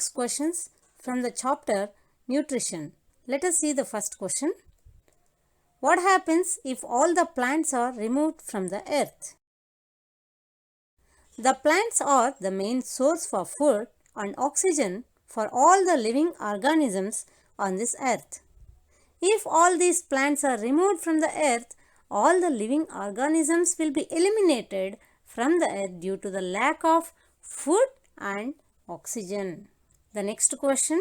marks questions from the chapter Nutrition. Let us see the first question. What happens if all the plants are removed from the earth? The plants are the main source for food and oxygen for all the living organisms on this earth. If all these plants are removed from the earth, all the living organisms will be eliminated from the earth due to the lack of food and oxygen. The next question.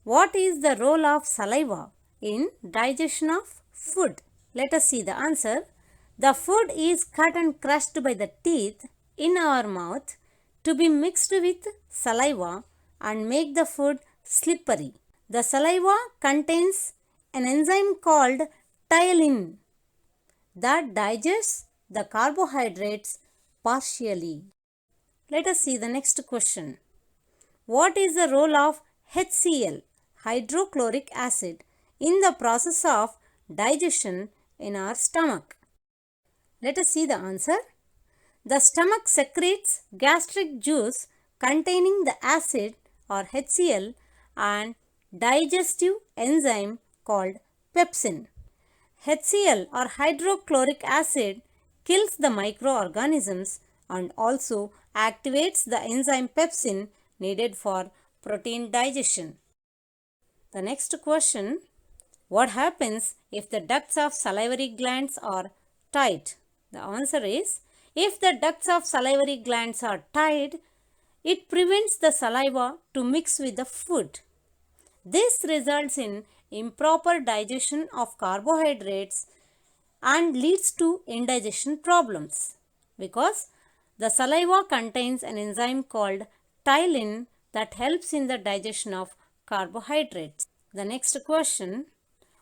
What is the role of saliva in digestion of food? Let us see the answer. The food is cut and crushed by the teeth in our mouth to be mixed with saliva and make the food slippery. The saliva contains an enzyme called ptyalin that digests the carbohydrates partially. Let us see the next question. What is the role of HCl, hydrochloric acid, in the process of digestion in our stomach? Let us see the answer. The stomach secretes gastric juice containing the acid or HCl and digestive enzyme called pepsin. HCl or hydrochloric acid kills the microorganisms and also activates the enzyme pepsin needed for protein digestion. The next question. What happens if the ducts of salivary glands are tight? The answer is, if the ducts of salivary glands are tight, it prevents the saliva to mix with the food. This results in improper digestion of carbohydrates and leads to indigestion problems because the saliva contains an enzyme called ptyalin that helps in the digestion of carbohydrates. The next question.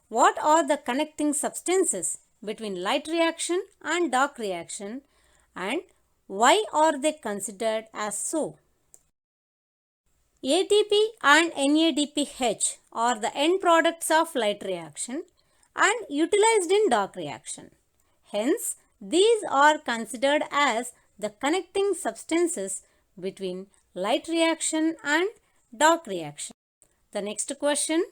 What are the connecting substances between light reaction and dark reaction and why are they considered as so? ATP and NADPH are the end products of light reaction and utilized in dark reaction. Hence, these are considered as the connecting substances between light reaction and dark reaction. The next question.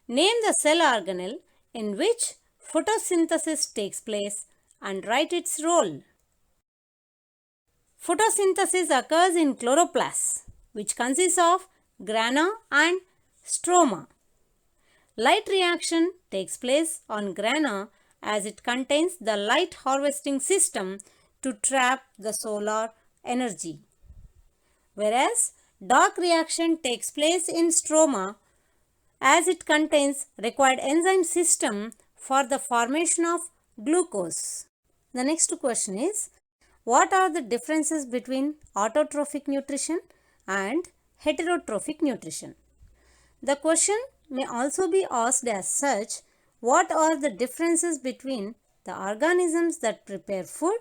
Name the cell organelle in which photosynthesis takes place and write its role. Photosynthesis occurs in chloroplast, which consists of grana and stroma. Light reaction takes place on grana as it contains the light harvesting system to trap the solar energy. Whereas dark reaction takes place in stroma as it contains required enzyme system for the formation of glucose. The next question is, what are the differences between autotrophic nutrition and heterotrophic nutrition? The question may also be asked as such, what are the differences between the organisms that prepare food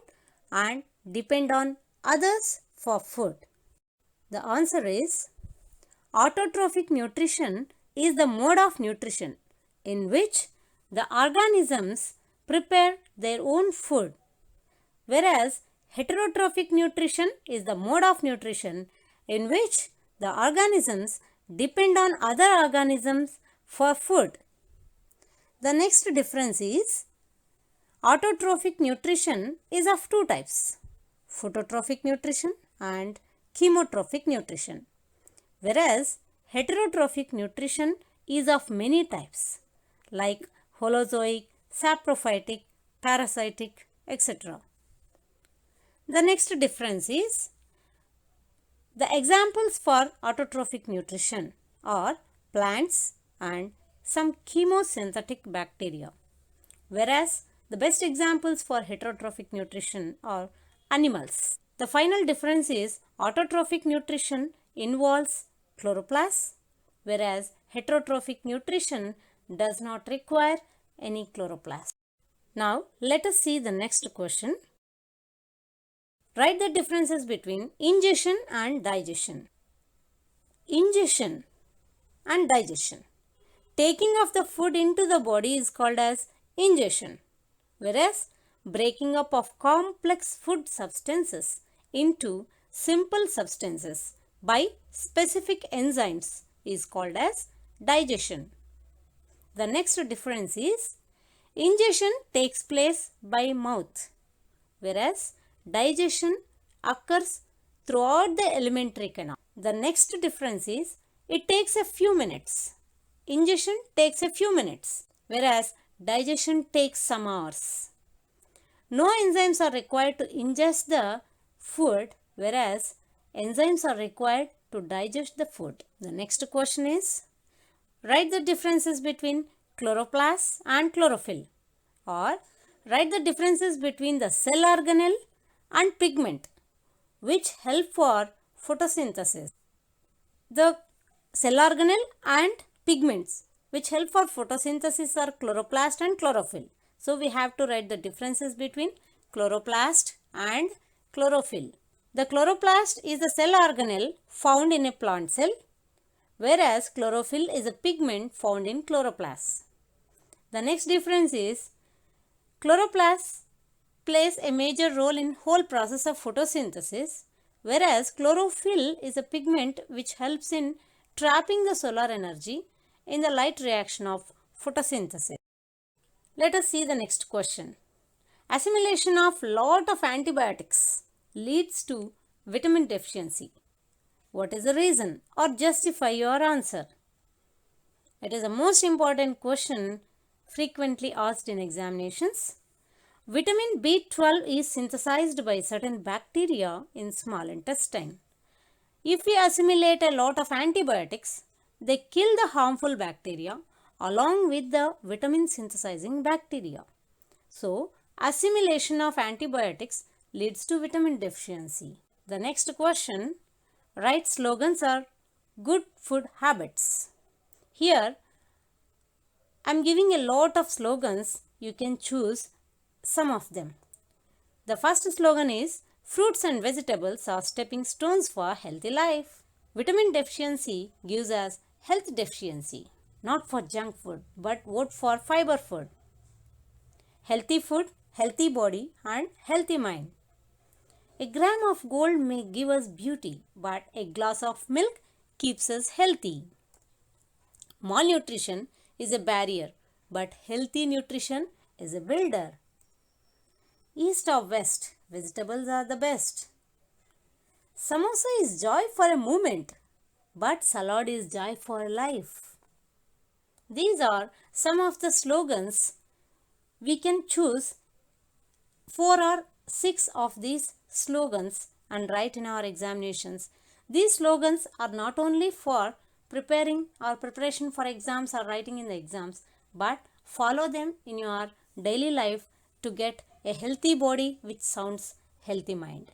and depend on others for food? The answer is, autotrophic nutrition is the mode of nutrition in which the organisms prepare their own food, whereas heterotrophic nutrition is the mode of nutrition in which the organisms depend on other organisms for food. The next difference is, autotrophic nutrition is of two types, phototrophic nutrition and chemotrophic nutrition, whereas heterotrophic nutrition is of many types like holozoic, saprophytic, parasitic, etc. The next difference is, the examples for autotrophic nutrition are plants and some chemosynthetic bacteria, whereas the best examples for heterotrophic nutrition are animals. The final difference is, autotrophic nutrition involves chloroplasts, whereas heterotrophic nutrition does not require any chloroplast. Now, let us see the next question. Write the differences between ingestion and digestion. Ingestion and digestion. Taking of the food into the body is called as ingestion, whereas breaking up of complex food substances into simple substances by specific enzymes is called as digestion. The next difference is ingestion takes place by mouth, whereas digestion occurs throughout the alimentary canal. The next difference is it takes a few minutes. Ingestion takes a few minutes, whereas digestion takes some hours. No enzymes are required to ingest the food, whereas enzymes are required to digest the food. The next question is, write the differences between chloroplast and chlorophyll, or write the differences between the cell organelle and pigment which help for photosynthesis. The cell organelle and pigments which help for photosynthesis are chloroplast and chlorophyll. So we have to write the differences between chloroplast and chlorophyll. The chloroplast is the cell organelle found in a plant cell, whereas chlorophyll is a pigment found in chloroplast. The next difference is chloroplast plays a major role in whole process of photosynthesis, whereas chlorophyll is a pigment which helps in trapping the solar energy in the light reaction of photosynthesis. Let us see the next question. Assimilation of lot of antibiotics leads to vitamin deficiency. What is the reason, or justify your answer? It is the most important question frequently asked in examinations. Vitamin B12 is synthesized by certain bacteria in small intestine. If we assimilate a lot of antibiotics, they kill the harmful bacteria along with the vitamin synthesizing bacteria. So, assimilation of antibiotics leads to vitamin deficiency. The next question, write slogans or good food habits. Here, I am giving a lot of slogans. You can choose some of them. The first slogan is, fruits and vegetables are stepping stones for healthy life. Vitamin deficiency gives us health deficiency, not for junk food, but vote for fiber food. Healthy food, healthy body and healthy mind. A gram of gold may give us beauty, but a glass of milk keeps us healthy. Malnutrition is a barrier, but healthy nutrition is a builder. East or west, vegetables are the best. Samosa is joy for a moment, but salad is joy for life. These are some of the slogans. We can choose 4 or 6 of these slogans and write in our examinations. These slogans are not only for preparation for exams or writing in the exams, but follow them in your daily life to get a healthy body which sounds healthy mind.